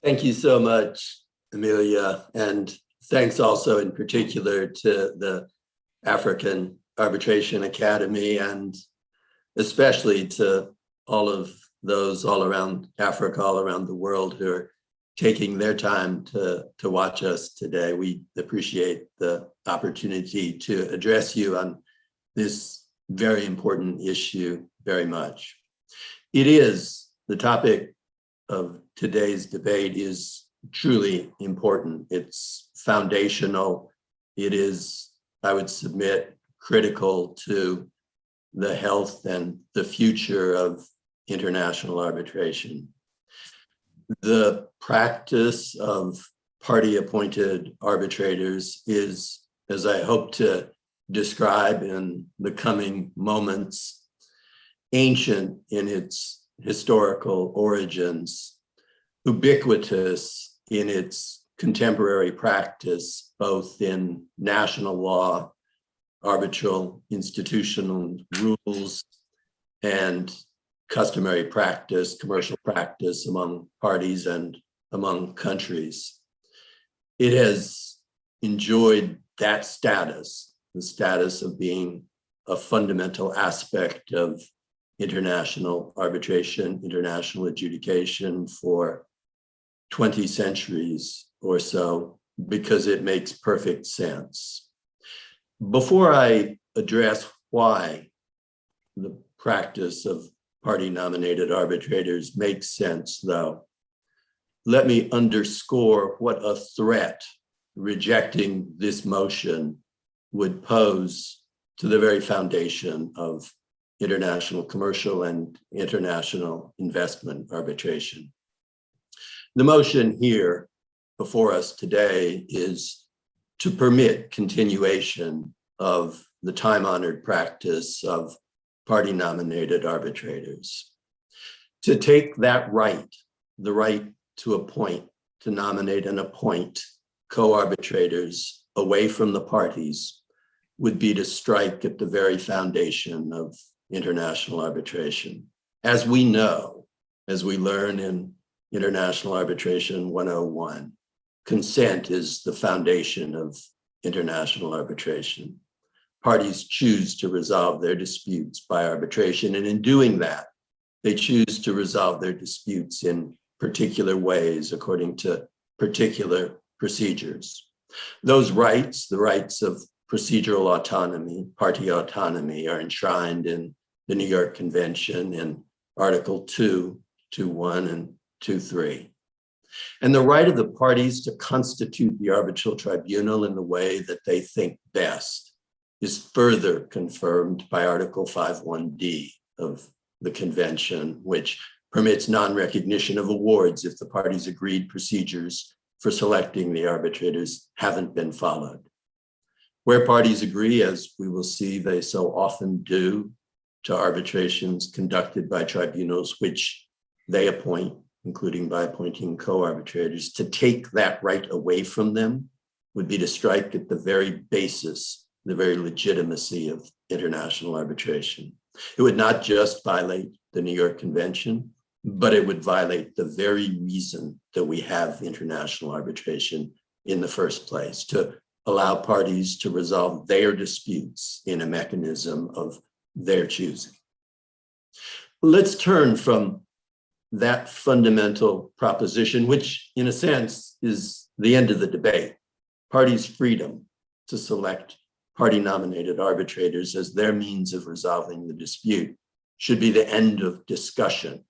Thank you so much, Amelia, and thanks also in particular to the African Arbitration Academy and especially to all of those all around Africa, all around the world who are taking their time to watch us today. We appreciate the opportunity to address you on this very important issue very much. It is the topic of today's debate is truly important. It's foundational. It is, I would submit, critical to the health and the future of international arbitration. The practice of party-appointed arbitrators is, as I hope to describe in the coming moments, ancient in its historical origins, ubiquitous in its contemporary practice, both in national law, arbitral institutional rules, and customary practice, commercial practice among parties and among countries. It has enjoyed that status, the status of being a fundamental aspect of international arbitration, international adjudication for 20 centuries or so, because it makes perfect sense. Before I address why the practice of party-nominated arbitrators makes sense, though, let me underscore what a threat rejecting this motion would pose to the very foundation of international commercial and international investment arbitration. The motion here before us today is to permit continuation of the time-honored practice of party-nominated arbitrators. To take that right, the right to appoint, to nominate and appoint co-arbitrators away from the parties would be to strike at the very foundation of international arbitration. As we know, as we learn in International Arbitration 101, consent is the foundation of international arbitration. Parties choose to resolve their disputes by arbitration, and in doing that, they choose to resolve their disputes in particular ways according to particular procedures. Those rights, the rights of procedural autonomy, party autonomy, are enshrined in the New York Convention in Article 2, 2.1, and 2.3. And the right of the parties to constitute the arbitral tribunal in the way that they think best is further confirmed by Article 5.1d of the Convention, which permits non-recognition of awards if the parties' agreed procedures for selecting the arbitrators haven't been followed. Where parties agree, as we will see they so often do, to arbitrations conducted by tribunals which they appoint, including by appointing co-arbitrators, to take that right away from them would be to strike at the very basis, the very legitimacy of international arbitration. It would not just violate the New York Convention, but it would violate the very reason that we have international arbitration in the first place, to allow parties to resolve their disputes in a mechanism of their choosing. Let's turn from that fundamental proposition, which in a sense is the end of the debate, parties' freedom to select party-nominated arbitrators as their means of resolving the dispute, should be the end of discussion.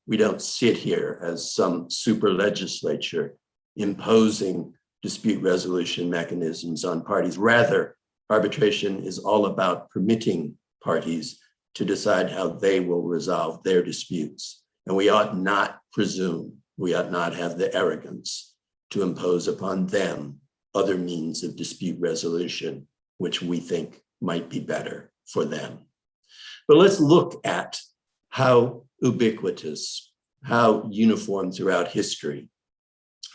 We don't sit here as some super legislature imposing dispute resolution mechanisms on parties. Rather, arbitration is all about permitting parties to decide how they will resolve their disputes. And we ought not presume, we ought not have the arrogance to impose upon them other means of dispute resolution, which we think might be better for them. But let's look at how ubiquitous, how uniform throughout history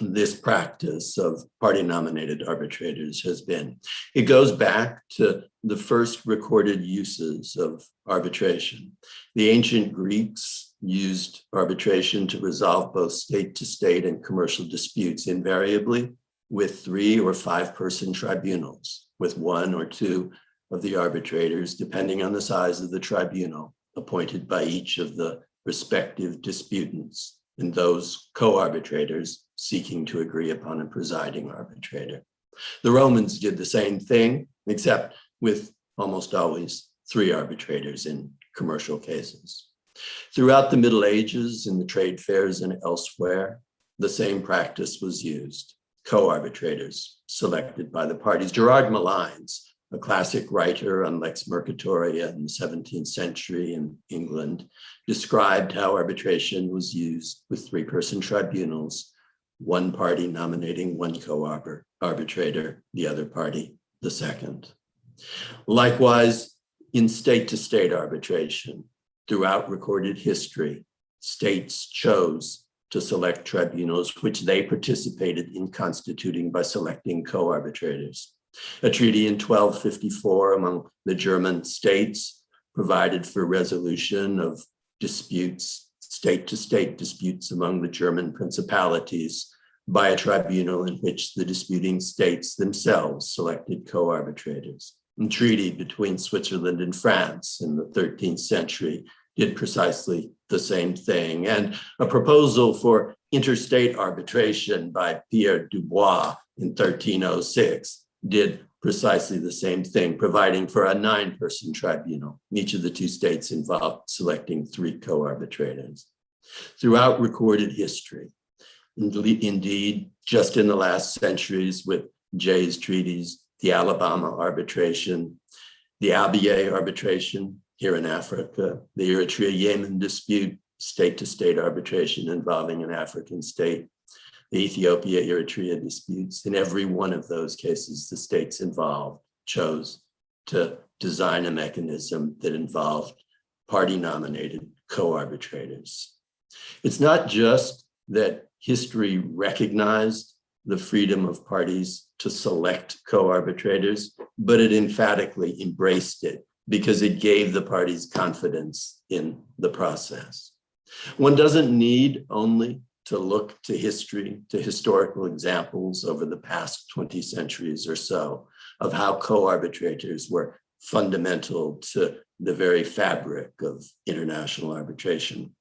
this practice of party-nominated arbitrators has been. It goes back to the first recorded uses of arbitration. The ancient Greeks used arbitration to resolve both state-to-state and commercial disputes, invariably with 3 or 5 person tribunals, with 1 or 2 of the arbitrators, depending on the size of the tribunal, appointed by each of the respective disputants, and those co-arbitrators seeking to agree upon a presiding arbitrator. The Romans did the same thing, except with almost always 3 arbitrators in commercial cases. Throughout the Middle Ages, in the trade fairs and elsewhere, the same practice was used. Co-arbitrators selected by the parties. Gerard Malines, a classic writer on Lex Mercatoria in the 17th century in England, described how arbitration was used with 3-person tribunals, one party nominating one co-arbitrator, the other party the second. Likewise, in state-to-state arbitration, throughout recorded history, states chose to select tribunals which they participated in constituting by selecting co-arbitrators. A treaty in 1254 among the German states provided for resolution of disputes, state-to-state disputes among the German principalities by a tribunal in which the disputing states themselves selected co-arbitrators. A treaty between Switzerland and France in the 13th century did precisely the same thing. And a proposal for interstate arbitration by Pierre Dubois in 1306 did precisely the same thing, providing for a 9-person tribunal, each of the 2 states involved selecting 3 co-arbitrators. Throughout recorded history, indeed, just in the last centuries with Jay's treaties, the Alabama arbitration, the Abyei arbitration here in Africa, the Eritrea-Yemen dispute, state-to-state arbitration involving an African state, the Ethiopia-Eritrea disputes. In every one of those cases, the states involved chose to design a mechanism that involved party-nominated co-arbitrators. It's not just that history recognized the freedom of parties to select co-arbitrators, but it emphatically embraced it because it gave the parties confidence in the process. One doesn't need only to look to history, to historical examples over the past 20 centuries or so of how co-arbitrators were fundamental to the very fabric of international arbitration.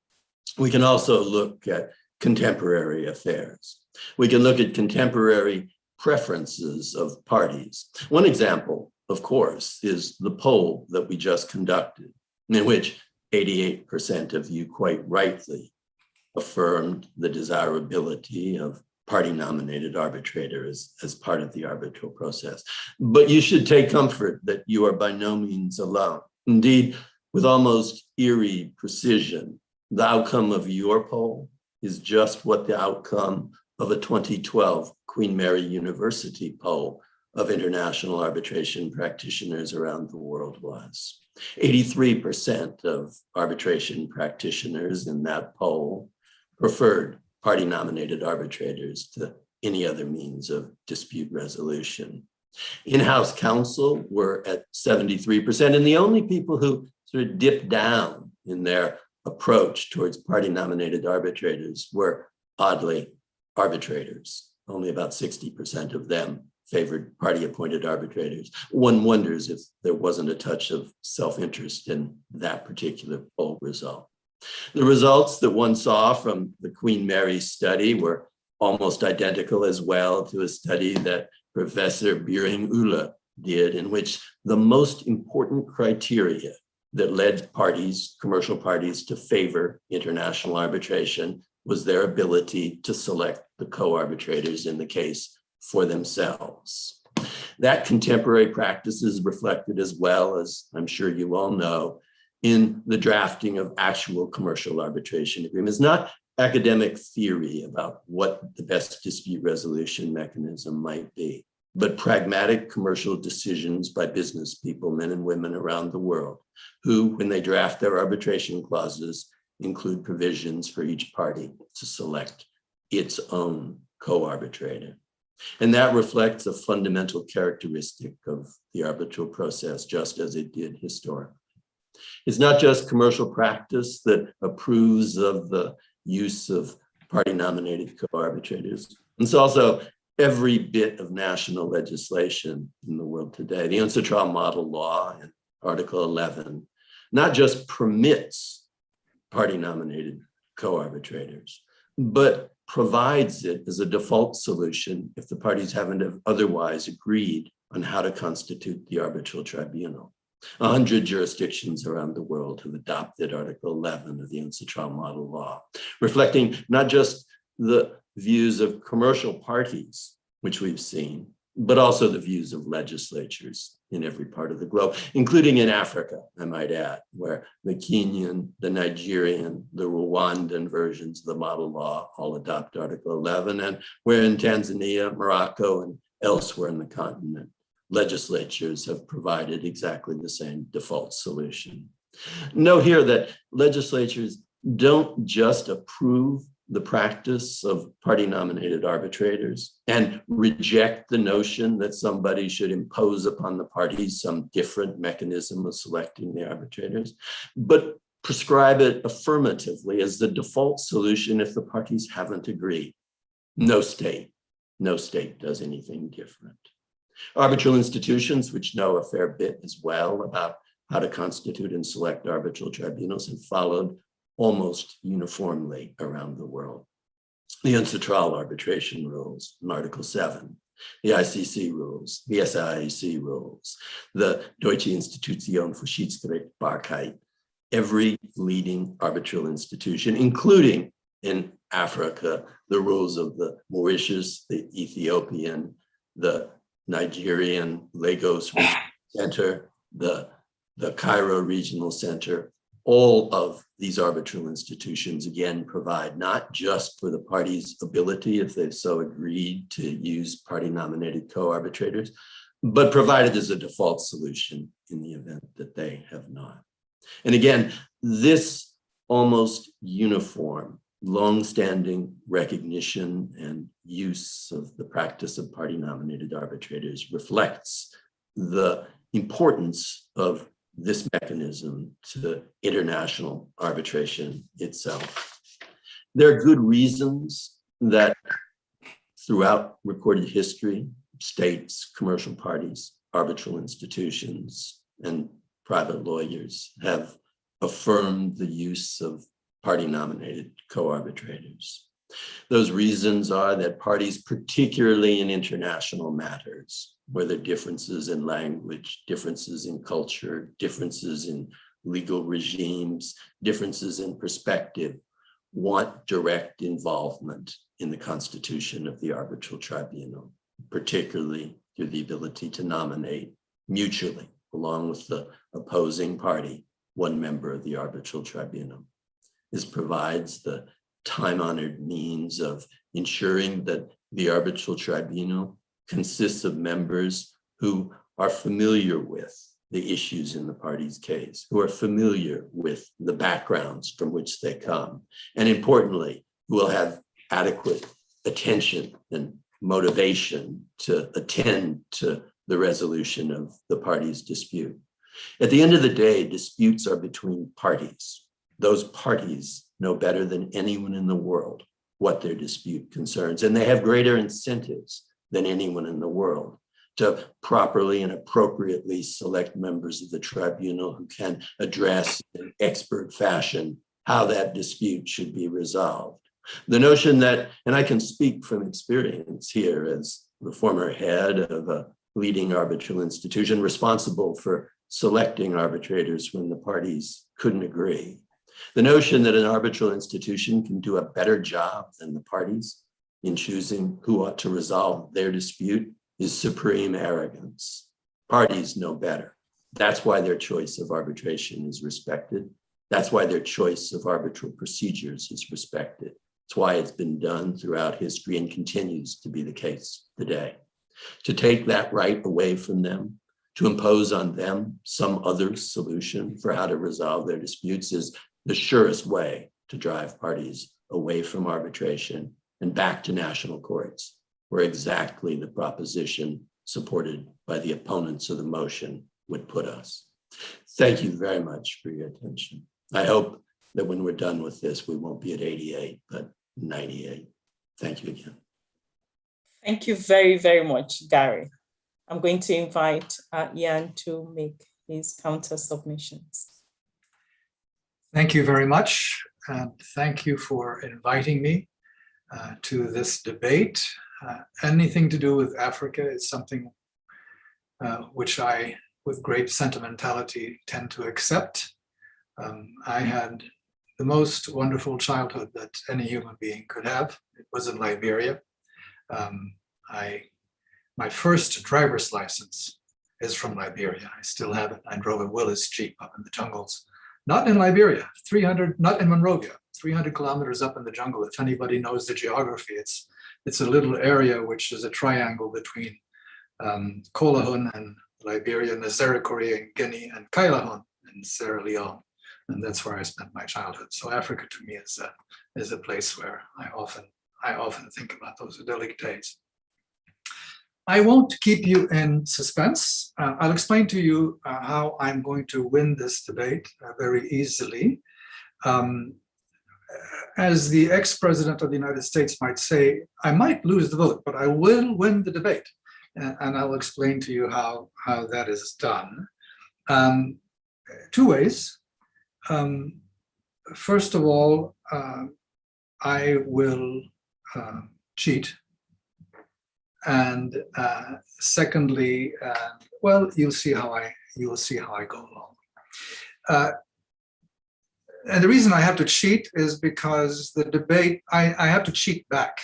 We can also look at contemporary affairs. We can look at contemporary preferences of parties. One example, of course, is the poll that we just conducted, in which 88% of you quite rightly affirmed the desirability of party-nominated arbitrators as part of the arbitral process. But you should take comfort that you are by no means alone. Indeed, with almost eerie precision, the outcome of your poll is just what the outcome of a 2012 Queen Mary University poll of international arbitration practitioners around the world was. 83% of arbitration practitioners in that poll preferred party-nominated arbitrators to any other means of dispute resolution. In-house counsel were at 73%, and the only people who sort of dipped down in their approach towards party-nominated arbitrators were, oddly, arbitrators. Only about 60% of them favored party-appointed arbitrators. One wonders if there wasn't a touch of self-interest in that particular poll result. The results that one saw from the Queen Mary study were almost identical as well to a study that Professor Buring-Uhle did, in which the most important criteria that led parties, commercial parties, to favor international arbitration was their ability to select the co-arbitrators in the case for themselves. That contemporary practice is reflected as well, as I'm sure you all know, in the drafting of actual commercial arbitration agreements, not academic theory about what the best dispute resolution mechanism might be, but pragmatic commercial decisions by business people, men and women around the world, who, when they draft their arbitration clauses, include provisions for each party to select its own co-arbitrator. And that reflects a fundamental characteristic of the arbitral process, just as it did historically. It's not just commercial practice that approves of the use of party-nominated co-arbitrators. It's also every bit of national legislation in the world today. The UNCITRAL model law in Article 11 not just permits party-nominated co-arbitrators, but provides it as a default solution if the parties haven't otherwise agreed on how to constitute the arbitral tribunal. 100 jurisdictions around the world have adopted Article 11 of the UNCITRAL model law, reflecting not just the views of commercial parties, which we've seen, but also the views of legislatures in every part of the globe, including in Africa, I might add, where the Kenyan, the Nigerian, the Rwandan versions of the model law all adopt Article 11, and where in Tanzania, Morocco, and elsewhere in the continent, legislatures have provided exactly the same default solution. Note here that legislatures don't just approve the practice of party-nominated arbitrators and reject the notion that somebody should impose upon the parties some different mechanism of selecting the arbitrators, but prescribe it affirmatively as the default solution if the parties haven't agreed. No state does anything different. Arbitral institutions, which know a fair bit as well about how to constitute and select arbitral tribunals, have followed almost uniformly around the world. The UNCITRAL arbitration rules in Article 7, the ICC rules, the SIAC rules, the Deutsche Institution für Schiedsgerichtsbarkeit, every leading arbitral institution, including in Africa, the rules of the Mauritius, the Ethiopian, the Nigerian Lagos Center, the Cairo Regional Center, all of these arbitral institutions, again, provide not just for the parties' ability, if they've so agreed, to use party-nominated co-arbitrators, but provided as a default solution in the event that they have not. And again, this almost uniform, long-standing recognition and use of the practice of party-nominated arbitrators reflects the importance of this mechanism to international arbitration itself. There are good reasons that throughout recorded history, states, commercial parties, arbitral institutions, and private lawyers have affirmed the use of party-nominated co-arbitrators. Those reasons are that parties, particularly in international matters, where there are differences in language, differences in culture, differences in legal regimes, differences in perspective, want direct involvement in the constitution of the arbitral tribunal, particularly through the ability to nominate mutually, along with the opposing party, one member of the arbitral tribunal. This provides the time-honored means of ensuring that the arbitral tribunal consists of members who are familiar with the issues in the party's case, who are familiar with the backgrounds from which they come, and importantly, who will have adequate attention and motivation to attend to the resolution of the party's dispute. At the end of the day, disputes are between parties. Those parties know better than anyone in the world what their dispute concerns, and they have greater incentives than anyone in the world to properly and appropriately select members of the tribunal who can address in expert fashion how that dispute should be resolved. The notion that, and I can speak from experience here as the former head of a leading arbitral institution responsible for selecting arbitrators when the parties couldn't agree. The notion that an arbitral institution can do a better job than the parties in choosing who ought to resolve their dispute is supreme arrogance. Parties know better. That's why their choice of arbitration is respected. That's why their choice of arbitral procedures is respected. It's why it's been done throughout history and continues to be the case today. To take that right away from them, to impose on them some other solution for how to resolve their disputes is the surest way to drive parties away from arbitration and back to national courts, where exactly the proposition supported by the opponents of the motion would put us. Thank you very much for your attention. I hope that when we're done with this, we won't be at 88, but 98. Thank you again. Thank you very, very much, Gary. I'm going to invite Ian to make his counter submissions. Thank you very much, and thank you for inviting me to this debate. Anything to do with Africa is something which I, with great sentimentality, tend to accept. I had the most wonderful childhood that any human being could have. It was in Liberia. My first driver's license is from Liberia. I still have it. I drove a Willis Jeep up in the jungles. Not in Liberia, not in Monrovia, 300 kilometers up in the jungle. If anybody knows the geography, it's a little area which is a triangle between Colahun and Liberia, Nazaré and Guinea, and Kailahun in Sierra Leone. And that's where I spent my childhood. So Africa to me is a place where I often think about those idyllic days. I won't keep you in suspense. I'll explain to you how I'm going to win this debate very easily. As the ex-president of the United States might say, I might lose the vote, but I will win the debate. And I'll explain to you how that is done. Two ways. First of all, I will cheat. And secondly, well, you will see how I go along. And the reason I have to cheat is because the debate, I have to cheat back.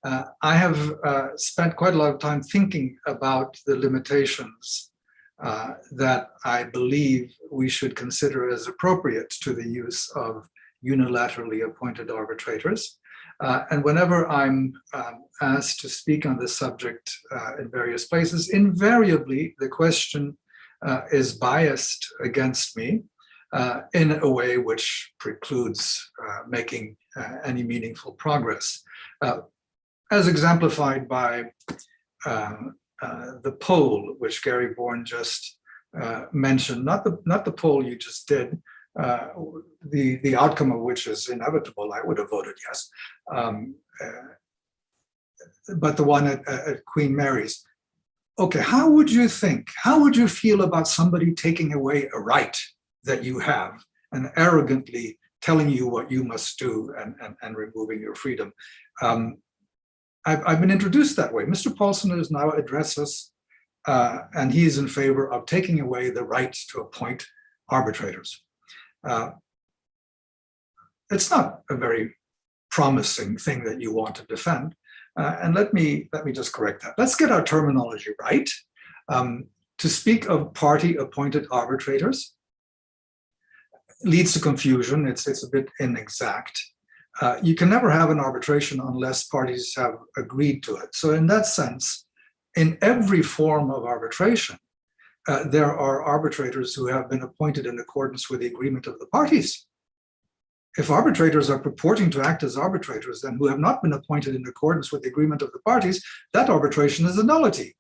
I have spent quite a lot of time thinking about the limitations that I believe we should consider as appropriate to the use of unilaterally appointed arbitrators. And whenever I'm asked to speak on this subject in various places, invariably the question is biased against me in a way which precludes making any meaningful progress. As exemplified by the poll which Gary Bourne just mentioned, not the poll you just did, the outcome of which is inevitable. I would have voted yes. But the one at Queen Mary's. Okay, how would you feel about somebody taking away a right that you have and arrogantly telling you what you must do and removing your freedom? I've been introduced that way. Mr. Paulson has now addressed us, and he is in favor of taking away the right to appoint arbitrators. It's not a very promising thing that you want to defend. And let me just correct that. Let's get our terminology right. To speak of party-appointed arbitrators leads to confusion. It's a bit inexact. You can never have an arbitration unless parties have agreed to it. So in that sense, in every form of arbitration, there are arbitrators who have been appointed in accordance with the agreement of the parties. If arbitrators are purporting to act as arbitrators and who have not been appointed in accordance with the agreement of the parties, that arbitration is a nullity.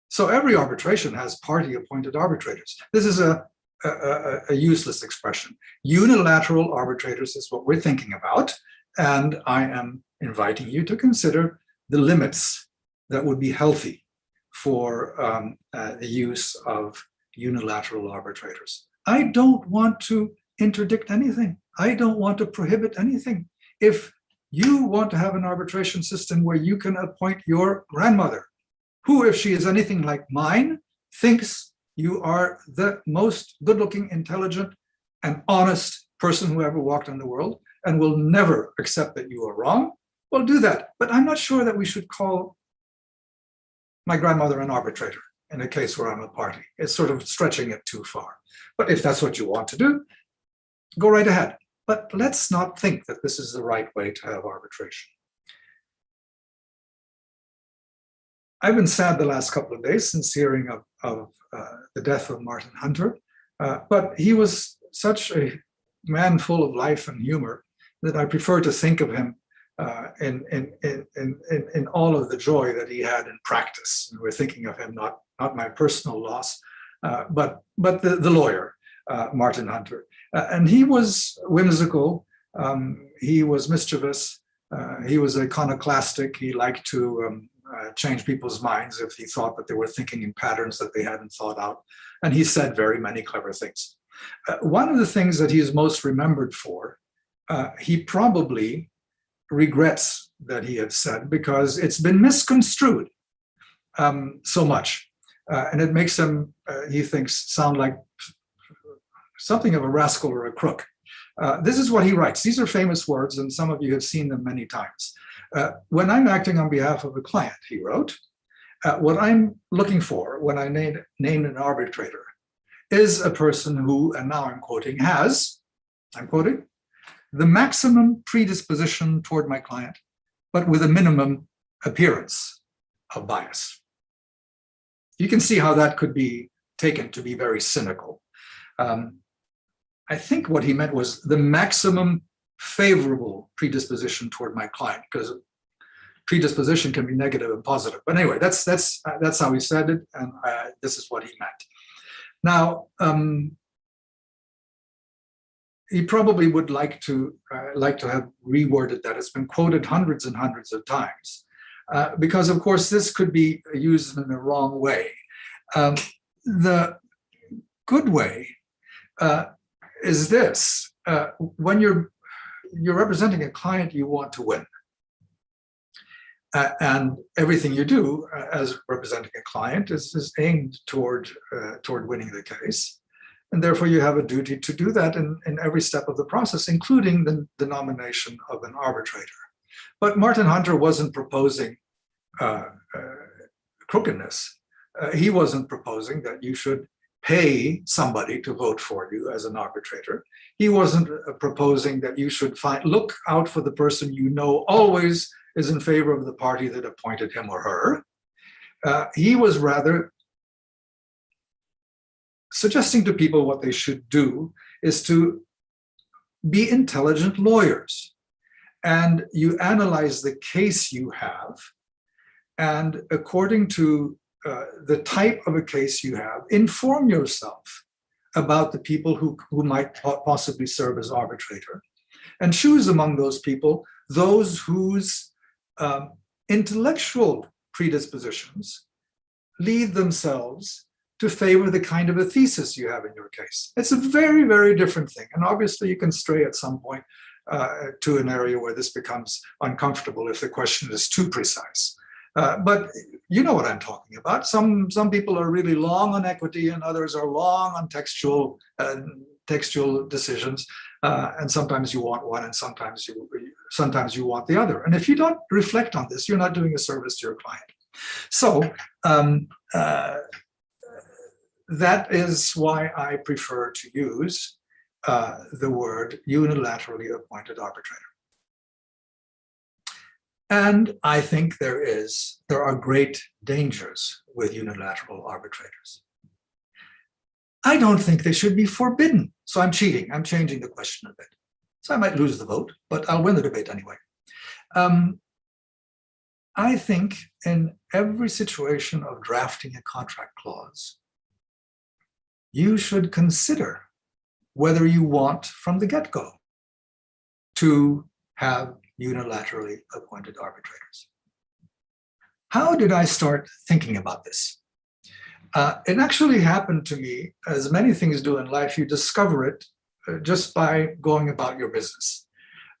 So every arbitration has party-appointed arbitrators. This is a useless expression. Unilateral arbitrators is what we're thinking about, and I am inviting you to consider the limits that would be healthy for the use of unilateral arbitrators. I don't want to interdict anything. I don't want to prohibit anything. If you want to have an arbitration system where you can appoint your grandmother, who, if she is anything like mine, thinks you are the most good-looking, intelligent, and honest person who ever walked in the world and will never accept that you are wrong, well, do that. But I'm not sure that we should call my grandmother an arbitrator in a case where I'm a party. It's sort of stretching it too far. But if that's what you want to do, go right ahead. But let's not think that this is the right way to have arbitration. I've been sad the last couple of days since hearing of the death of Martin Hunter, but he was such a man full of life and humor that I prefer to think of him in all of the joy that he had in practice. And we're thinking of him, not my personal loss, but the lawyer, Martin Hunter. And he was whimsical, he was mischievous, he was iconoclastic, he liked to change people's minds if he thought that they were thinking in patterns that they hadn't thought out. And he said very many clever things. One of the things that he is most remembered for, he probably regrets that he had said, because it's been misconstrued so much. And it makes him, he thinks, sound like something of a rascal or a crook. This is what he writes. These are famous words, and some of you have seen them many times. When I'm acting on behalf of a client, he wrote, what I'm looking for when I name an arbitrator is a person who, and now I'm quoting, has, I'm quoting, the maximum predisposition toward my client, but with a minimum appearance of bias. You can see how that could be taken to be very cynical. I think what he meant was the maximum favorable predisposition toward my client, because predisposition can be negative and positive. But anyway, that's how he said it, and this is what he meant. Now, he probably would like to have reworded that. It's been quoted hundreds and hundreds of times, because of course this could be used in the wrong way. The good way is this: when you're representing a client you want to win, and everything you do as representing a client is aimed toward winning the case. And therefore you have a duty to do that in every step of the process, including the nomination of an arbitrator. But Martin Hunter wasn't proposing crookedness. He wasn't proposing that you should pay somebody to vote for you as an arbitrator. He wasn't proposing that you should look out for the person you know always is in favor of the party that appointed him or her. He was rather suggesting to people what they should do is to be intelligent lawyers. And you analyze the case you have, and according to the type of a case you have, inform yourself about the people who might possibly serve as arbitrator, and choose among those people those whose intellectual predispositions lead themselves to favor the kind of a thesis you have in your case. It's a very, very different thing. And obviously you can stray at some point to an area where this becomes uncomfortable if the question is too precise. But you know what I'm talking about. Some people are really long on equity and others are long on textual decisions. And sometimes you want one and sometimes you want the other. And if you don't reflect on this, you're not doing a service to your client. So that is why I prefer to use the word unilaterally appointed arbitrator. And I think there are great dangers with unilateral arbitrators. I don't think they should be forbidden. So I'm cheating. I'm changing the question a bit. So I might lose the vote, but I'll win the debate anyway. I think in every situation of drafting a contract clause, you should consider whether you want from the get-go to have unilaterally appointed arbitrators. How did I start thinking about this? It actually happened to me, as many things do in life, you discover it just by going about your business.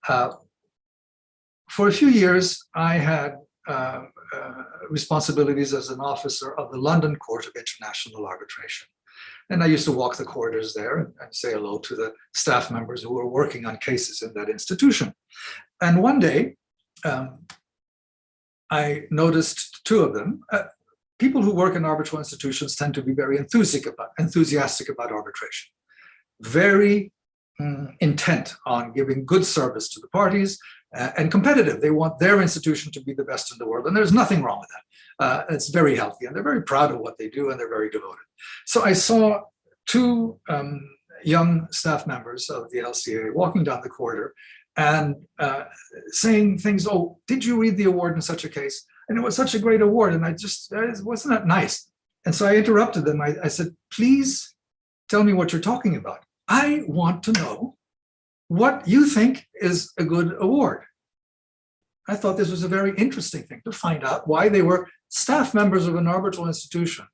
For a few years, I had responsibilities as an officer of the London Court of International Arbitration. And I used to walk the corridors there and say hello to the staff members who were working on cases in that institution. And one day, I noticed two of them. People who work in arbitral institutions tend to be very enthusiastic about arbitration, very intent on giving good service to the parties, and competitive. They want their institution to be the best in the world, and there's nothing wrong with that. It's very healthy, and they're very proud of what they do, and they're very devoted. So I saw two young staff members of the LCA walking down the corridor and saying things, oh, did you read the award in such a case? And it was such a great award, and wasn't that nice? And so I interrupted them. I said, please tell me what you're talking about. I want to know what you think is a good award. I thought this was a very interesting thing to find out why they were staff members of an arbitral institution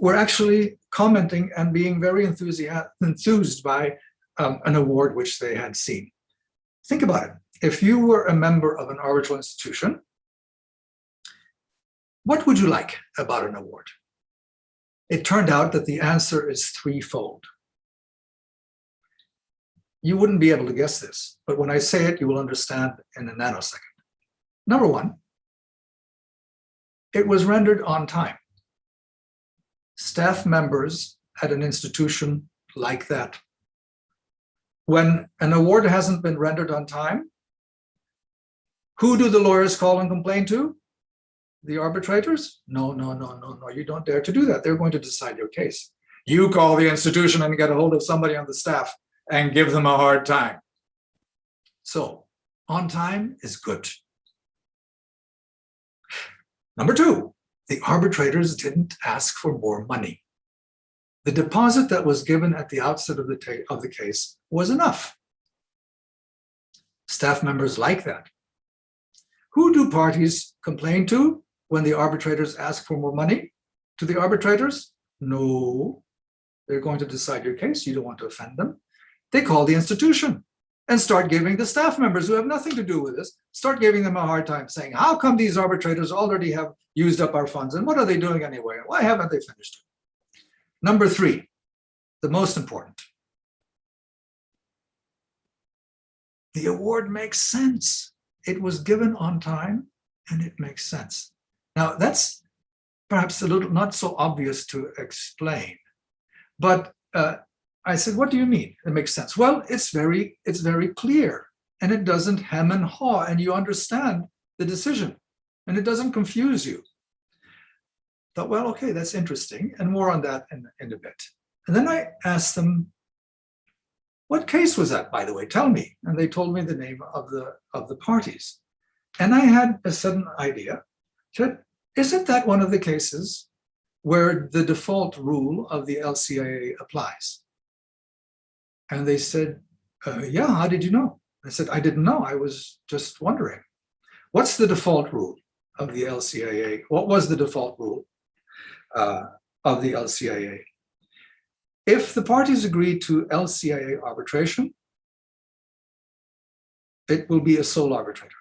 were actually commenting and being very enthused by an award which they had seen. Think about it. If you were a member of an arbitral institution, what would you like about an award? It turned out that the answer is threefold. You wouldn't be able to guess this, but when I say it, you will understand in a nanosecond. Number one, it was rendered on time. Staff members at an institution like that, when an award hasn't been rendered on time, who do the lawyers call and complain to? The arbitrators? No, you don't dare to do that. They're going to decide your case. You call the institution and get a hold of somebody on the staff and give them a hard time. So, on time is good. Number two, the arbitrators didn't ask for more money. The deposit that was given at the outset of the case was enough. Staff members like that. Who do parties complain to when the arbitrators ask for more money? To the arbitrators? No. They're going to decide your case. You don't want to offend them. They call the institution and start giving the staff members who have nothing to do with this, start giving them a hard time saying, how come these arbitrators already have used up our funds and what are they doing anyway? Why haven't they finished it? Number three, the most important. The award makes sense. It was given on time and it makes sense. Now that's perhaps a little not so obvious to explain, but I said, what do you mean? It makes sense. Well, it's very clear and it doesn't hem and haw and you understand the decision and it doesn't confuse you. Thought, well, okay, that's interesting, and more on that in a bit. And then I asked them, what case was that, by the way? Tell me. And they told me the name of the parties. And I had a sudden idea. Said, isn't that one of the cases where the default rule of the LCIA applies? And they said, yeah, how did you know? I said, I didn't know, I was just wondering. What's the default rule of the LCIA? What was the default rule of the LCIA? If the parties agree to LCIA arbitration, it will be a sole arbitrator.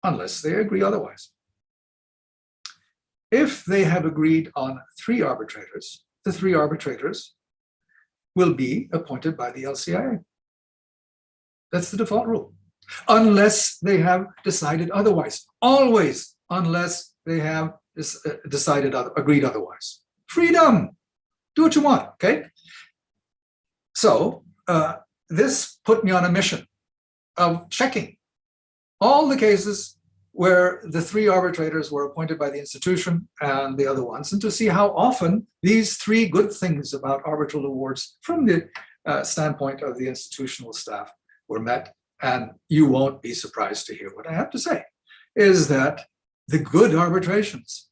Unless they agree otherwise. If they have agreed on three arbitrators, the three arbitrators will be appointed by the LCIA. That's the default rule. Unless they have decided otherwise. Always unless they have agreed otherwise. Freedom. Do what you want, okay? So this put me on a mission of checking all the cases where the three arbitrators were appointed by the institution and the other ones, and to see how often these three good things about arbitral awards from the standpoint of the institutional staff were met. And you won't be surprised to hear what I have to say, is that the good arbitrations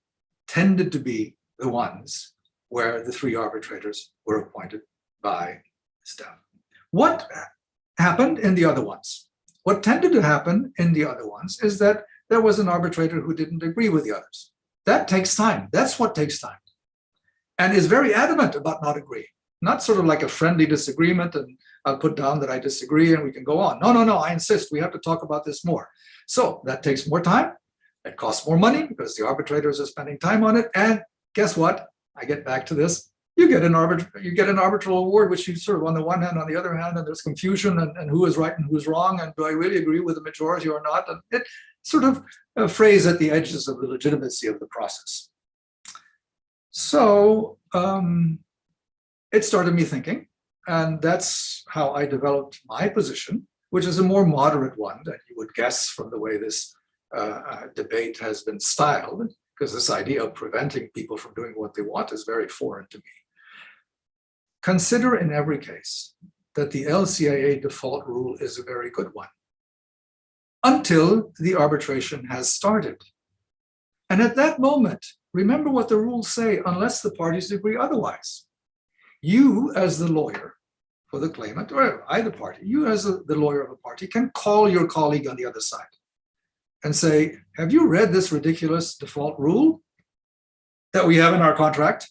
tended to be the ones where the three arbitrators were appointed by staff. What happened in the other ones? What tended to happen in the other ones is that there was an arbitrator who didn't agree with the others. That takes time. That's what takes time. And is very adamant about not agreeing. Not sort of like a friendly disagreement and I'll put down that I disagree and we can go on. No, I insist. We have to talk about this more. So that takes more time. It costs more money because the arbitrators are spending time on it. And guess what? I get back to this. You get an arbitral award, which you sort of on the one hand, on the other hand, and there's confusion and who is right and who's wrong, and do I really agree with the majority or not? And it sort of frays at the edges of the legitimacy of the process. So it started me thinking, and that's how I developed my position, which is a more moderate one than you would guess from the way this debate has been styled, because this idea of preventing people from doing what they want is very foreign to me. Consider in every case that the LCIA default rule is a very good one until the arbitration has started. And at that moment, remember what the rules say, unless the parties agree otherwise. You, as the lawyer for the claimant, or either party, you as the lawyer of a party can call your colleague on the other side and say, have you read this ridiculous default rule that we have in our contract?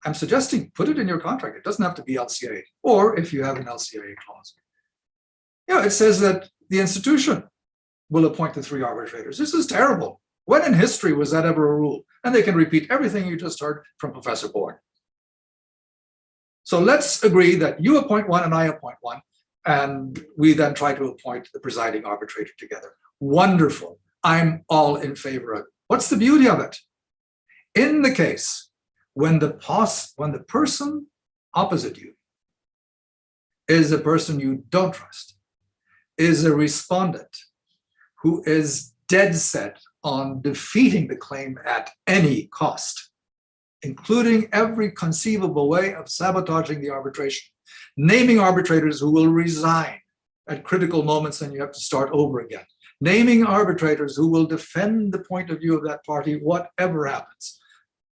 I'm suggesting put it in your contract. It doesn't have to be LCA, or if you have an LCA clause. It says that the institution will appoint the 3 arbitrators. This is terrible. When in history was that ever a rule? And they can repeat everything you just heard from Professor Boyd. So let's agree that you appoint one and I appoint one, and we then try to appoint the presiding arbitrator together. Wonderful. I'm all in favor of it. What's the beauty of it? In the case when the person opposite you is a person you don't trust, is a respondent who is dead set on defeating the claim at any cost, including every conceivable way of sabotaging the arbitration, naming arbitrators who will resign at critical moments and you have to start over again, naming arbitrators who will defend the point of view of that party, whatever happens.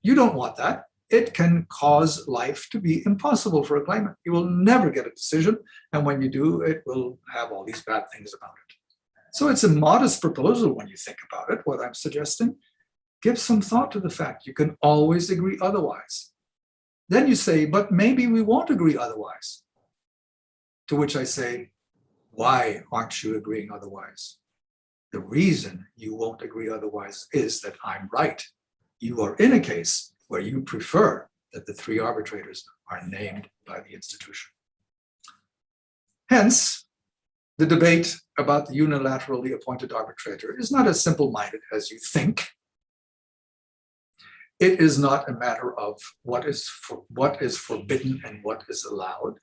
You don't want that. It can cause life to be impossible for a claimant. You will never get a decision, and when you do, it will have all these bad things about it. So it's a modest proposal when you think about it, what I'm suggesting. Give some thought to the fact you can always agree otherwise. Then you say, but maybe we won't agree otherwise. To which I say, why aren't you agreeing otherwise? The reason you won't agree otherwise is that I'm right. You are in a case where you prefer that the 3 arbitrators are named by the institution. Hence, the debate about the unilaterally appointed arbitrator is not as simple-minded as you think. It is not a matter of what is forbidden and what is allowed.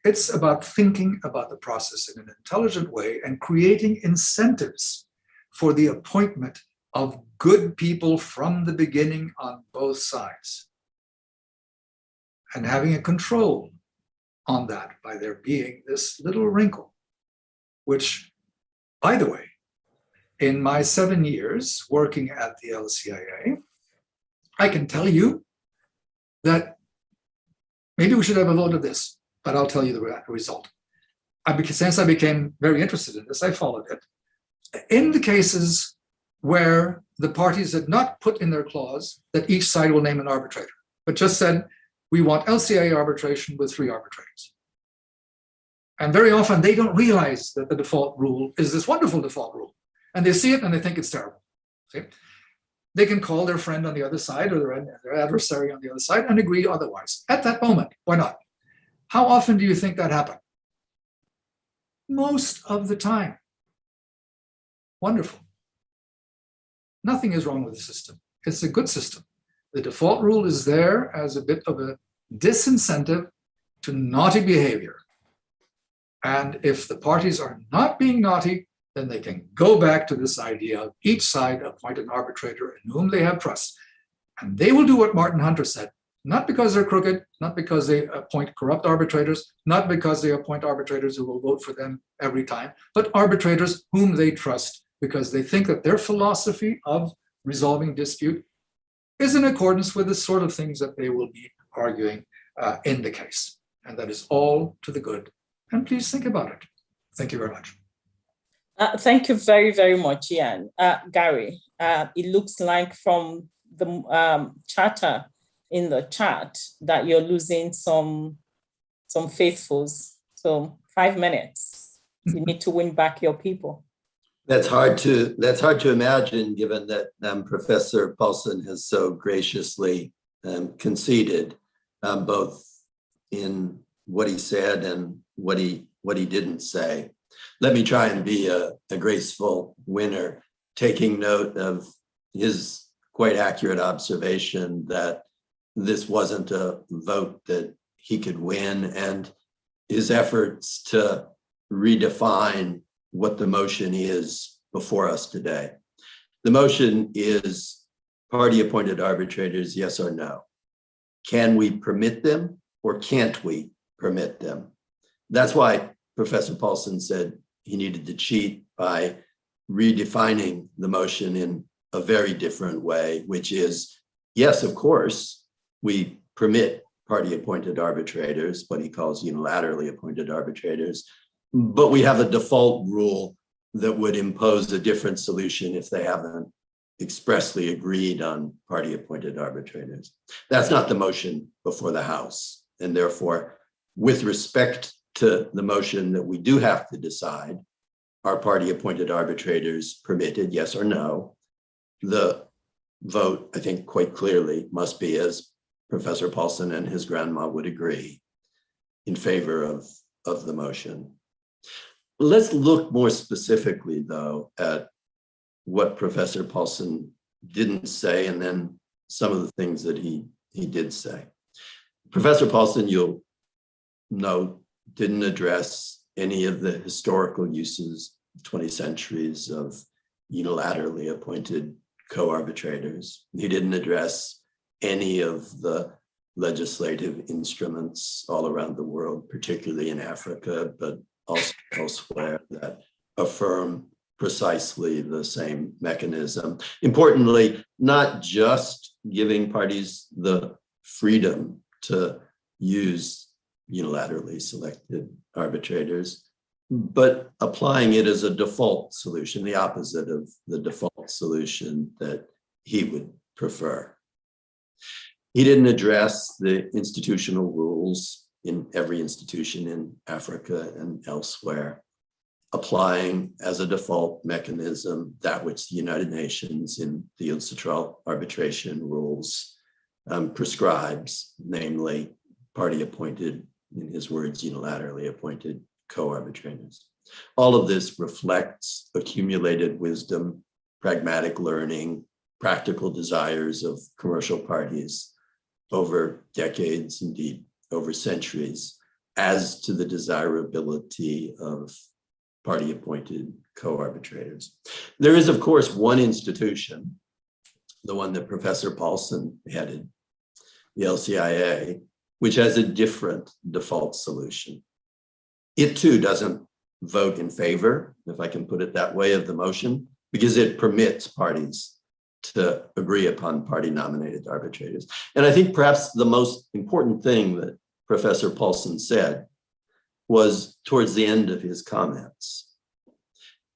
It's about thinking about the process in an intelligent way and creating incentives for the appointment of good people from the beginning on both sides, and having a control on that by there being this little wrinkle, which, by the way, in my 7 years working at the LCIA, I can tell you that maybe we should have a vote of this, but I'll tell you the result. Since I became very interested in this, I followed it. In the cases where the parties had not put in their clause that each side will name an arbitrator, but just said, we want LCA arbitration with 3 arbitrators. And very often they don't realize that the default rule is this wonderful default rule. And they see it and they think it's terrible. See? They can call their friend on the other side or their adversary on the other side and agree otherwise. At that moment, why not? How often do you think that happens? Most of the time. Wonderful. Nothing is wrong with the system. It's a good system. The default rule is there as a bit of a disincentive to naughty behavior. And if the parties are not being naughty, then they can go back to this idea of each side appoint an arbitrator in whom they have trust. And they will do what Martin Hunter said, not because they're crooked, not because they appoint corrupt arbitrators, not because they appoint arbitrators who will vote for them every time, but arbitrators whom they trust because they think that their philosophy of resolving dispute is in accordance with the sort of things that they will be arguing in the case. And that is all to the good. And please think about it. Thank you very much. Thank you very, very much, Ian. Gary, it looks like from the chatter in the chat that you're losing some faithfuls. So 5 minutes. You need to win back your people. That's hard to imagine, given that Professor Paulsen has so graciously conceded both in what he said and what he didn't say. Let me try and be a graceful winner, taking note of his quite accurate observation that this wasn't a vote that he could win, and his efforts to redefine what the motion is before us today. The motion is party appointed arbitrators, yes or no. Can we permit them or can't we permit them? That's why Professor Paulsen said he needed to cheat by redefining the motion in a very different way, which is, yes, of course, we permit party-appointed arbitrators, what he calls unilaterally appointed arbitrators, but we have a default rule that would impose a different solution if they haven't expressly agreed on party-appointed arbitrators. That's not the motion before the House. And therefore, with respect to the motion that we do have to decide, are party-appointed arbitrators permitted, yes or no? The vote, I think, quite clearly must be, as Professor Paulson and his grandma would agree, in favor of the motion. Let's look more specifically, though, at what Professor Paulson didn't say, and then some of the things that he did say. Professor Paulson, you'll note, didn't address any of the historical uses of 20 centuries of unilaterally appointed co-arbitrators. He didn't address any of the legislative instruments all around the world, particularly in Africa, but also elsewhere, that affirm precisely the same mechanism. Importantly, not just giving parties the freedom to use unilaterally selected arbitrators, but applying it as a default solution, the opposite of the default solution that he would prefer. He didn't address the institutional rules in every institution in Africa and elsewhere, applying as a default mechanism that which the United Nations in the UNCITRAL arbitration rules prescribes, namely party-appointed, in his words, unilaterally appointed co-arbitrators. All of this reflects accumulated wisdom, pragmatic learning, practical desires of commercial parties over decades, indeed over centuries, as to the desirability of party-appointed co-arbitrators. There is, of course, one institution, the one that Professor Paulson headed, the LCIA, which has a different default solution. It too doesn't vote in favor, if I can put it that way, of the motion, because it permits parties to agree upon party-nominated arbitrators. And I think perhaps the most important thing that Professor Paulson said was towards the end of his comments.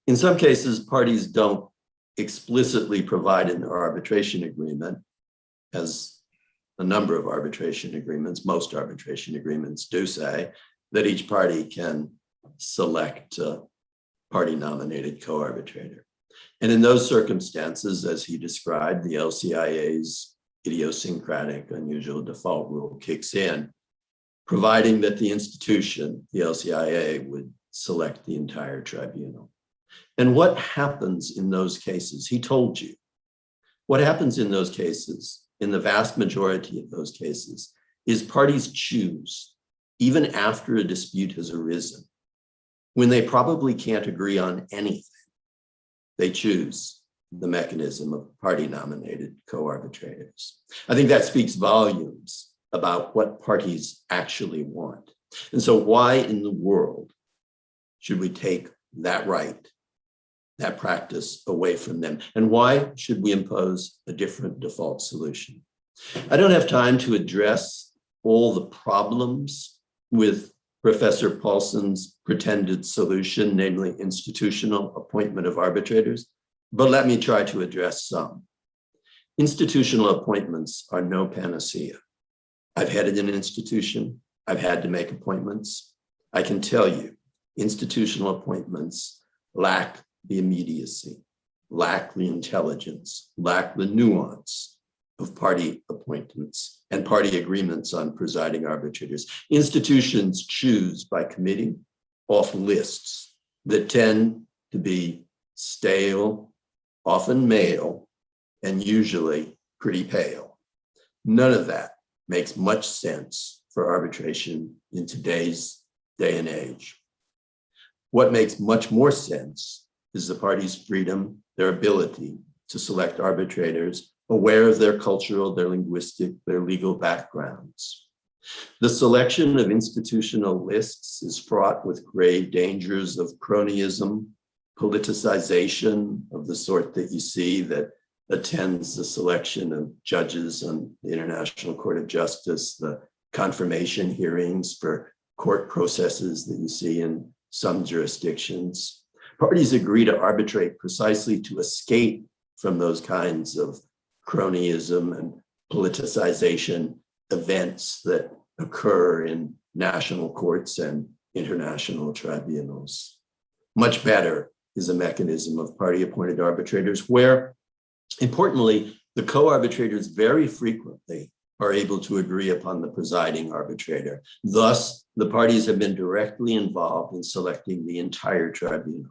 In some cases, parties don't explicitly provide in their arbitration agreement, as a number of arbitration agreements, most arbitration agreements do say, that each party can select a party-nominated co-arbitrator. And in those circumstances, as he described, the LCIA's idiosyncratic unusual default rule kicks in, providing that the institution, the LCIA, would select the entire tribunal. And what happens in those cases? He told you. What happens in those cases, in the vast majority of those cases, is parties choose, even after a dispute has arisen, when they probably can't agree on anything, they choose the mechanism of party-nominated co-arbitrators. I think that speaks volumes about what parties actually want. And so why in the world should we take that right, that practice away from them? And why should we impose a different default solution? I don't have time to address all the problems with Professor Paulson's pretended solution, namely institutional appointment of arbitrators, but let me try to address some. Institutional appointments are no panacea. I've headed an institution. I've had to make appointments. I can tell you, institutional appointments lack the immediacy, lack the intelligence, lack the nuance of party appointments and party agreements on presiding arbitrators. Institutions choose by committee off lists that tend to be stale, often male, and usually pretty pale. None of that makes much sense for arbitration in today's day and age. What makes much more sense is the parties' freedom, their ability to select arbitrators aware of their cultural, their linguistic, their legal backgrounds. The selection of institutional lists is fraught with grave dangers of cronyism, politicization of the sort that you see that attends the selection of judges on the International Court of Justice, the confirmation hearings for court processes that you see in some jurisdictions. Parties agree to arbitrate precisely to escape from those kinds of cronyism and politicization events that occur in national courts and international tribunals. Much better is a mechanism of party-appointed arbitrators where, importantly, the co-arbitrators very frequently are able to agree upon the presiding arbitrator. Thus, the parties have been directly involved in selecting the entire tribunal.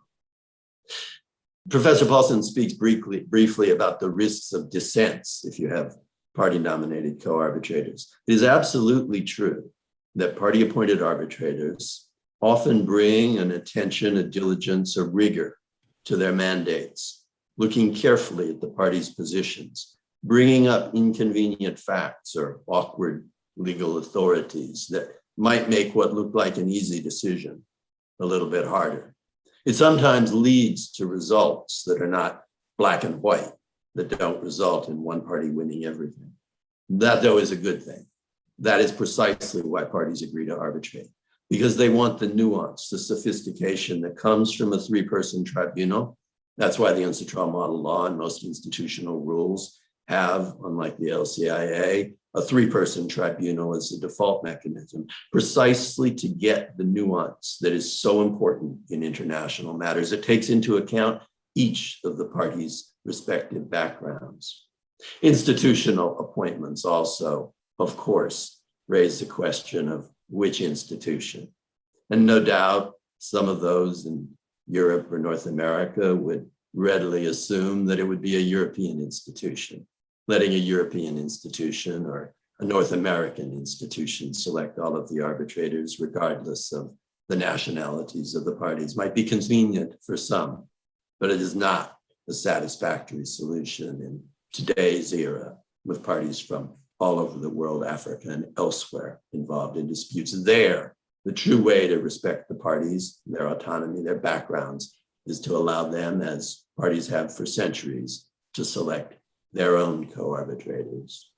Professor Paulson speaks briefly about the risks of dissents if you have party-nominated co-arbitrators. It is absolutely true that party-appointed arbitrators often bring an attention, a diligence, a rigor to their mandates, looking carefully at the parties' positions, bringing up inconvenient facts or awkward legal authorities that might make what looked like an easy decision a little bit harder. It sometimes leads to results that are not black and white, that don't result in one party winning everything. That, though, is a good thing. That is precisely why parties agree to arbitrate, because they want the nuance, the sophistication that comes from a three-person tribunal. That's why the UNCITRAL model law and most institutional rules have, unlike the LCIA, a three-person tribunal as a default mechanism, precisely to get the nuance that is so important in international matters. It takes into account each of the parties' respective backgrounds. Institutional appointments also, of course, raise the question of which institution. And no doubt some of those in Europe or North America would readily assume that it would be a European institution, letting a European institution or a North American institution select all of the arbitrators, regardless of the nationalities of the parties. Might be convenient for some, but it is not a satisfactory solution in today's era, with parties from all over the world, Africa and elsewhere, involved in disputes. There, the true way to respect the parties, their autonomy, their backgrounds, is to allow them, as parties have for centuries, to select their own co-arbitrators.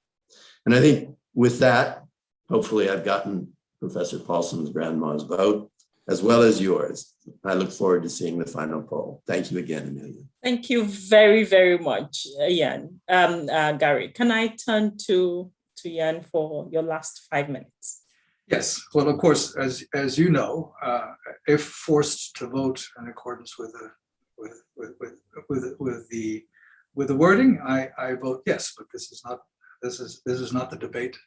And I think with that, hopefully I've gotten Professor Paulson's grandma's vote, as well as yours. I look forward to seeing the final poll. Thank you again, Amelia. Thank you very, very much, Ian. Gary, can I turn to Ian for your last 5 minutes? Yes, well, of course, as you know, if forced to vote in accordance with the wording, I vote yes. But this is not the debate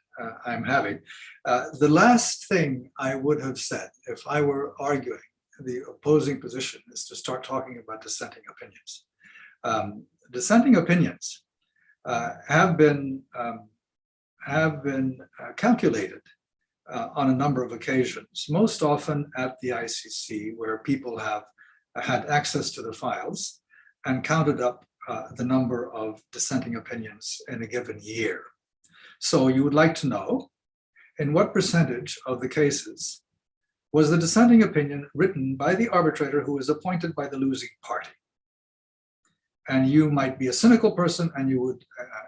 I'm having. The last thing I would have said if I were arguing the opposing position is to start talking about dissenting opinions. Dissenting opinions have been calculated on a number of occasions, most often at the ICC, where people have had access to the files and counted up the number of dissenting opinions in a given year. So you would like to know in what percentage of the cases was the dissenting opinion written by the arbitrator who was appointed by the losing party. And you might be a cynical person and you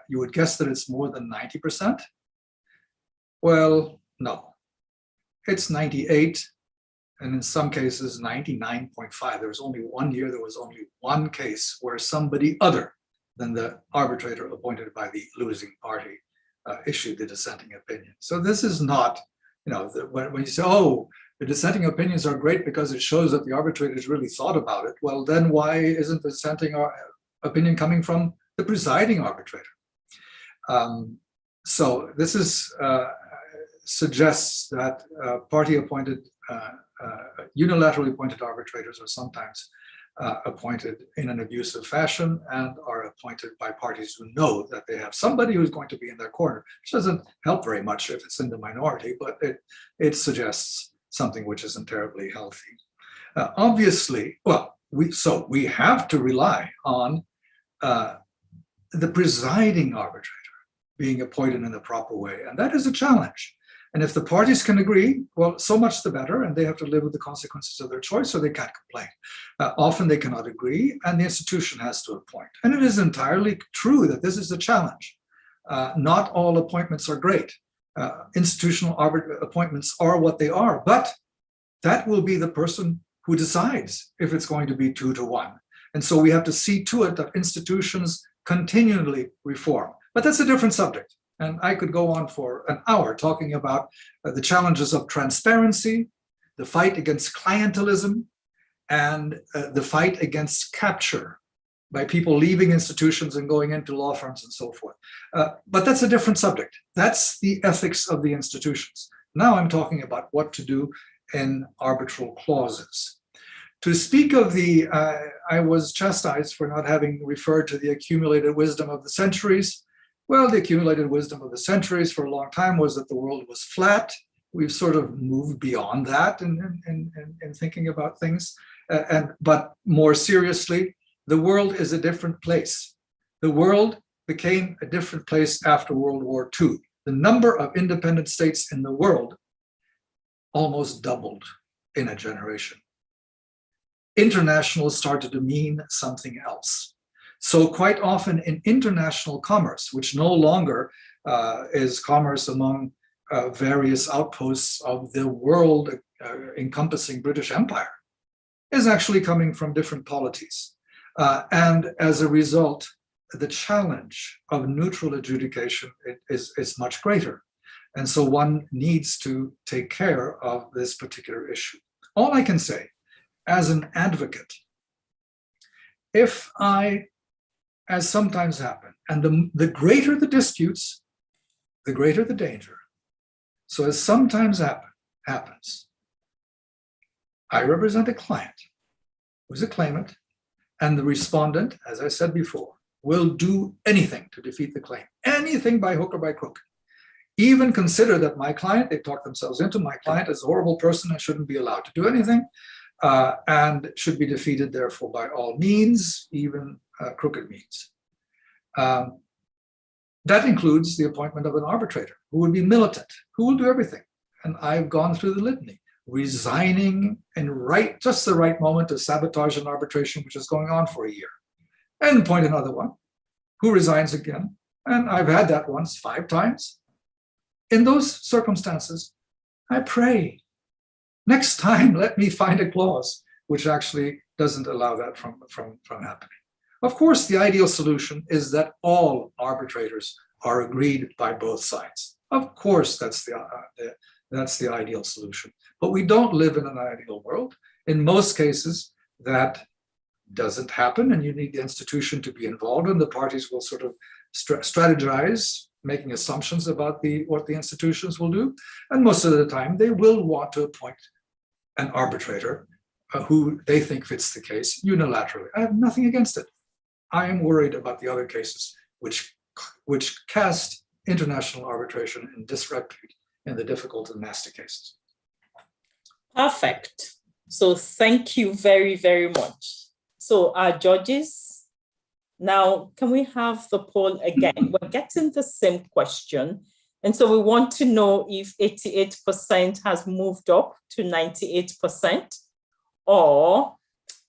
would guess that it's more than 90%. Well, no, it's 98, and in some cases 99.5. There was only one year, there was only one case where somebody other than the arbitrator appointed by the losing party issued the dissenting opinion. So this is not, when you say, oh, the dissenting opinions are great because it shows that the arbitrators really thought about it. Well, then why isn't the dissenting opinion coming from the presiding arbitrator? So this is suggests that party-appointed, unilaterally appointed arbitrators are sometimes appointed in an abusive fashion and are appointed by parties who know that they have somebody who's going to be in their corner, which doesn't help very much if it's in the minority, but it suggests something which isn't terribly healthy. Obviously, well, we have to rely on the presiding arbitrator being appointed in the proper way, and that is a challenge. And if the parties can agree, well, so much the better, and they have to live with the consequences of their choice, or they can't complain. Often they cannot agree, and the institution has to appoint. And it is entirely true that this is a challenge. Not all appointments are great. Institutional appointments are what they are, but that will be the person who decides if it's going to be 2-1. And so we have to see to it that institutions continually reform. But that's a different subject. And I could go on for an hour talking about the challenges of transparency, the fight against clientelism, and the fight against capture by people leaving institutions and going into law firms and so forth. But that's a different subject. That's the ethics of the institutions. Now I'm talking about what to do in arbitral clauses. To speak of the, I was chastised for not having referred to the accumulated wisdom of the centuries. Well, the accumulated wisdom of the centuries for a long time was that the world was flat. We've sort of moved beyond that in thinking about things. But more seriously, the world is a different place. The world became a different place after World War II. The number of independent states in the world almost doubled in a generation. International started to mean something else. So quite often in international commerce, which no longer is commerce among various outposts of the world encompassing British Empire, is actually coming from different polities. And as a result, the challenge of neutral adjudication is much greater. And so one needs to take care of this particular issue. All I can say, as an advocate, if I, as sometimes happen, and the greater the disputes, the greater the danger. So as sometimes happens, I represent a client who's a claimant, and the respondent, as I said before, will do anything to defeat the claim, anything by hook or by crook. Even consider that my client, they talk themselves into, my client is a horrible person and shouldn't be allowed to do anything, and should be defeated, therefore, by all means, even crooked means. That includes the appointment of an arbitrator who would be militant, who will do everything. And I've gone through the litany, resigning in just the right moment to sabotage an arbitration which is going on for a year, and appoint another one who resigns again. And I've had that once 5 times. In those circumstances, I pray, next time, let me find a clause which actually doesn't allow that from happening. Of course, the ideal solution is that all arbitrators are agreed by both sides. Of course, that's the ideal solution. But we don't live in an ideal world. In most cases, that doesn't happen, and you need the institution to be involved, and the parties will sort of strategize, making assumptions about what the institutions will do. And most of the time, they will want to appoint an arbitrator who they think fits the case unilaterally. I have nothing against it. I am worried about the other cases which cast international arbitration in disrepute in the difficult and nasty cases. Perfect. So thank you very, very much. So our judges, now can we have the poll again? We're getting the same question. And so we want to know if 88% has moved up to 98%, or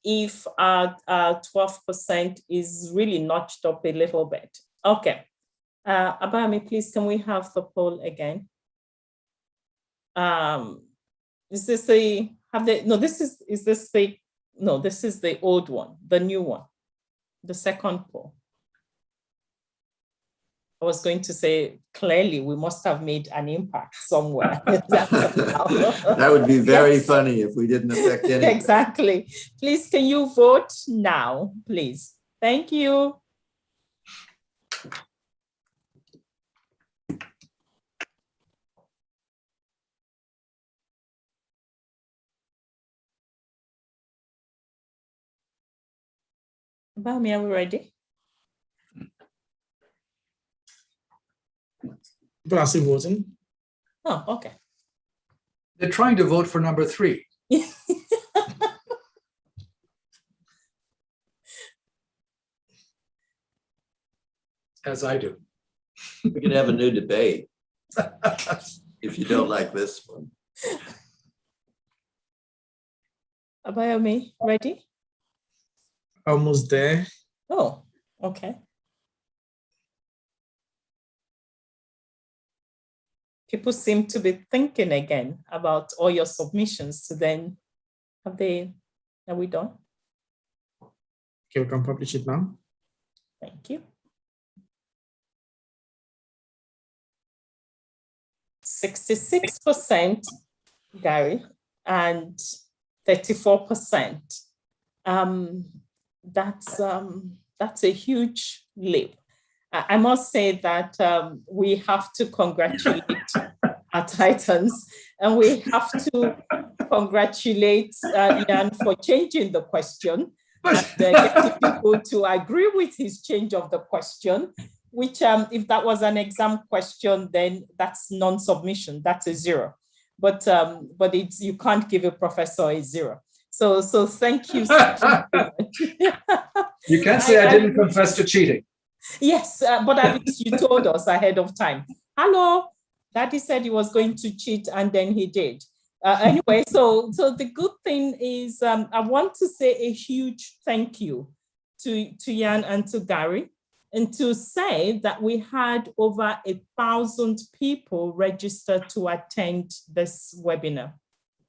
if 12% is really notched up a little bit. Okay. Abami, please, can we have the poll again? Is this the, this is the old one, the new one, the second poll. I was going to say, clearly, we must have made an impact somewhere. That would be very funny if we didn't affect anything. Exactly. Please, can you vote now, please? Thank you. Bami, are we ready? People are still voting. Oh, okay. They're trying to vote for number 3. As I do. We could have a new debate. if you don't like this one. Abayomi, ready? Almost there. Oh, okay. People seem to be thinking again about all your submissions. So then, are we done? Okay, we can publish it now. Thank you. 66%, Gary, and 34%. That's a huge leap. I must say that we have to congratulate our Titans, and we have to congratulate Ian for changing the question and getting people to agree with his change of the question, which if that was an exam question, then that's non-submission, that's a 0. But it's, you can't give a professor a 0. So thank you so much. You can't say I didn't confess to cheating. Yes, but at least you told us ahead of time. Hello, Daddy said he was going to cheat and then he did. Anyway, so the good thing is I want to say a huge thank you to Jan and to Gary, and to say that we had over 1,000 people registered to attend this webinar.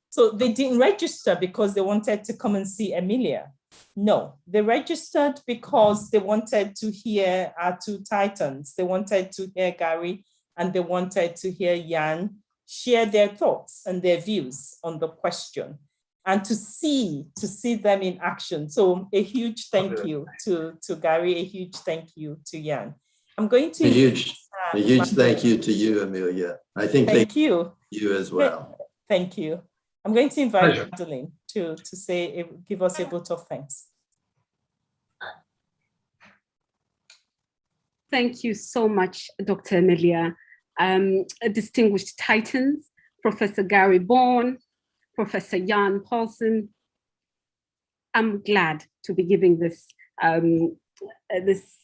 So they didn't register because they wanted to come and see Emilia. No, they registered because they wanted to hear our 2 Titans. They wanted to hear Gary and they wanted to hear Jan share their thoughts and their views on the question and to see them in action. So a huge thank you to Gary, a huge thank you to Jan. I'm going to- A huge thank you to you, Amelia. I think thank you. You as well. Thank you. I'm going to invite Pleasure. Madeline to say, give us a vote of thanks. Thank you so much, Dr. Emilia. Distinguished Titans, Professor Gary Bourne, Professor Jan Paulsen. I'm glad to be giving this, this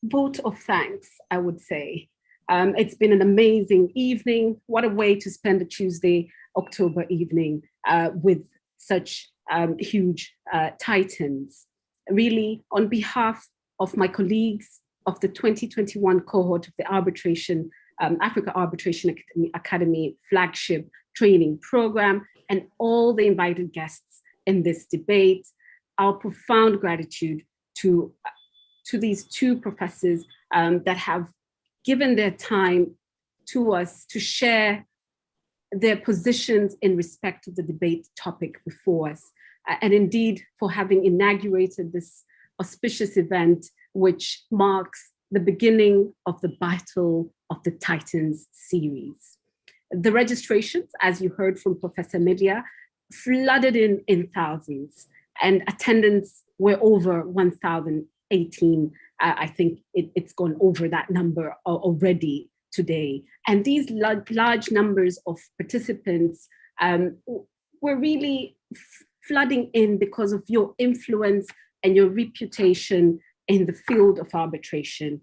vote of thanks, I would say. It's been an amazing evening. What a way to spend a Tuesday, October evening with such huge Titans. Really, on behalf of my colleagues of the 2021 cohort of the Arbitration, Africa Arbitration Academy flagship training program, and all the invited guests in this debate, our profound gratitude to these 2 professors that have given their time to us to share their positions in respect of the debate topic before us, and indeed for having inaugurated this auspicious event, which marks the beginning of the Battle of the Titans series. The registrations, as you heard from Professor Emilia, flooded in thousands, and attendance were over 1,018. I think it's gone over that number already today. And these large numbers of participants were really flooding in because of your influence and your reputation in the field of arbitration.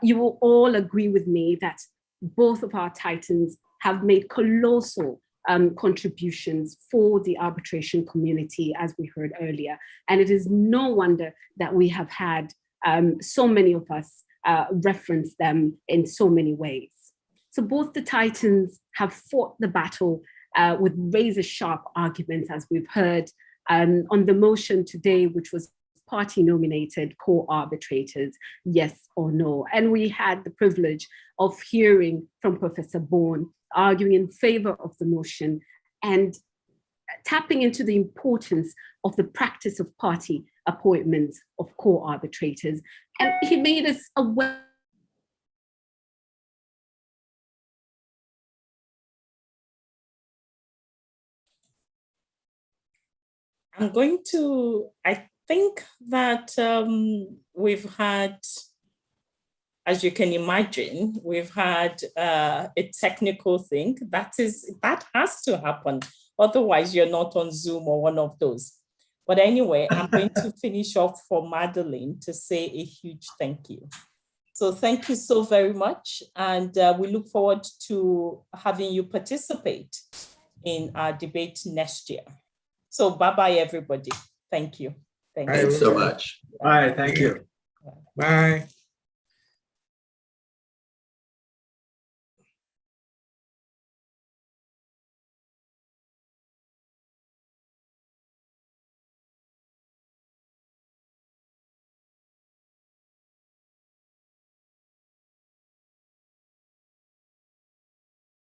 You will all agree with me that both of our Titans have made colossal contributions for the arbitration community, as we heard earlier. And it is no wonder that we have had so many of us reference them in so many ways. So both the Titans have fought the battle with razor-sharp arguments, as we've heard, on the motion today, which was party-nominated co-arbitrators, yes or no. And we had the privilege of hearing from Professor Bourne arguing in favor of the motion and tapping into the importance of the practice of party appointments of co-arbitrators. And he made us aware I think that we've had, as you can imagine, we've had a technical thing that has to happen. Otherwise, you're not on Zoom or one of those. But anyway, I'm going to finish off for Madeline to say a huge thank you. So thank you so very much. And we look forward to having you participate in our debate next year. So bye-bye, everybody. Thank you. Thank you. Thanks so much. All right, thank you. Bye.